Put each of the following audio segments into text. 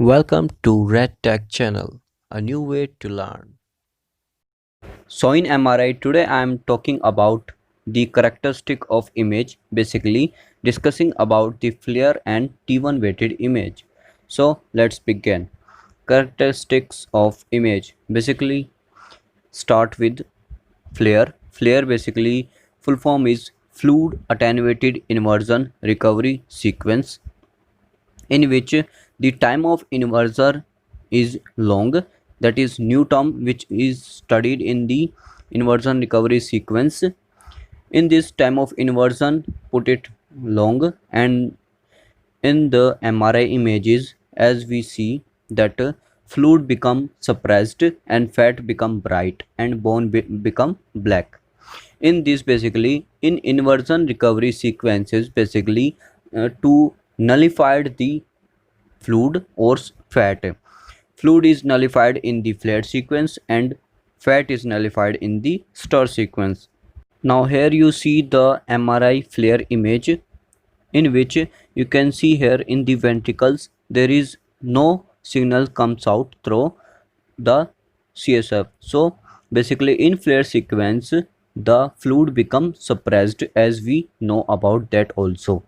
Welcome to Red Tech channel, a new way to learn. So in MRI today I am talking about the characteristic of image, basically discussing about the FLIR and T1 weighted image. So let's begin. Characteristics of image, basically start with FLIR. FLIR basically full form is fluid attenuated inversion recovery sequence, in which the time of inversion is long, that is new term which is studied in the inversion recovery sequence. In this time of inversion put it long, and in the MRI images as we see that fluid become suppressed and fat become bright and bone become black. In this basically in inversion recovery sequences, basically to nullified the fluid or fat. Fluid is nullified in the FLIR sequence and fat is nullified in the STIR sequence. Now here you see the MRI FLIR image, in which you can see here in the ventricles there is no signal comes out through the CSF. So basically in FLIR sequence the fluid becomes suppressed, as we know about that also.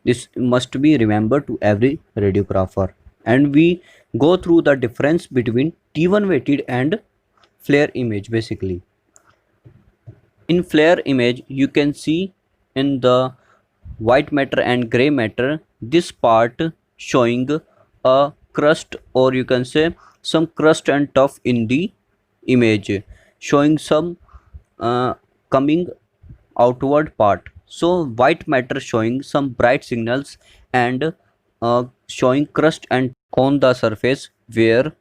This must be remembered to every radiographer, and we go through the difference between T1 weighted and FLIR image. Basically in FLIR image you can see in the white matter and gray matter this part showing a crust, or you can say some crust and tuff in the image, showing some coming outward part. So white matter showing some bright signals and showing crust and on the surface where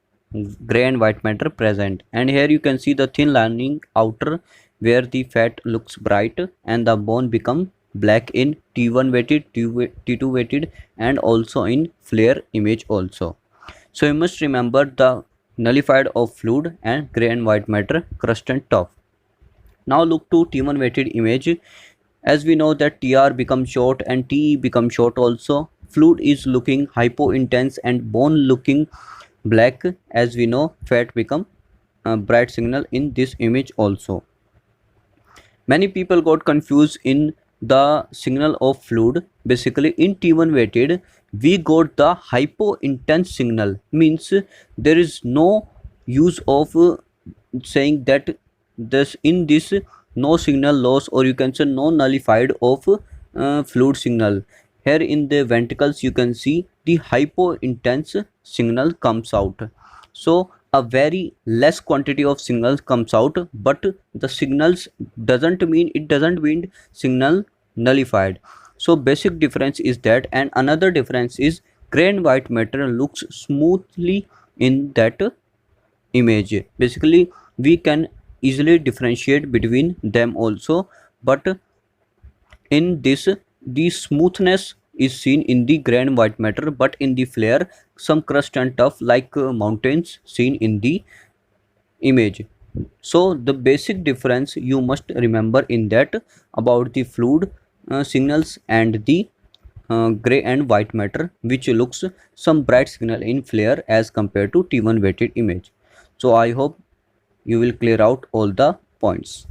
gray and white matter present. And here you can see the thin lining outer where the fat looks bright and the bone become black in T1 weighted, T2 weighted, and also in FLIR image also. So you must remember the nullified of fluid and gray and white matter, crust and tuff. Now look to T1 weighted image. As we know that TR becomes short and TE becomes short also. Fluid is looking hypo intense and bone looking black. As we know, fat become bright signal in this image also. Many people got confused in the signal of fluid. Basically in T1 weighted we got the hypo intense signal, means there is no use of saying that this in this no signal loss, or you can say no nullified of fluid signal. Here in the ventricles you can see the hypo intense signal comes out. So a very less quantity of signals comes out, but the signals doesn't mean signal nullified. So basic difference is that, and another difference is gray and white matter looks smoothly in that image. Basically we can easily differentiate between them also, but in this the smoothness is seen in the gray and white matter, but in the FLIR some crust and tuff like mountains seen in the image. So the basic difference you must remember in that about the fluid signals and the gray and white matter, which looks some bright signal in FLIR as compared to T1 weighted image. So I hope you will clear out all the points.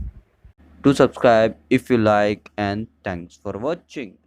To subscribe if you like, and thanks for watching.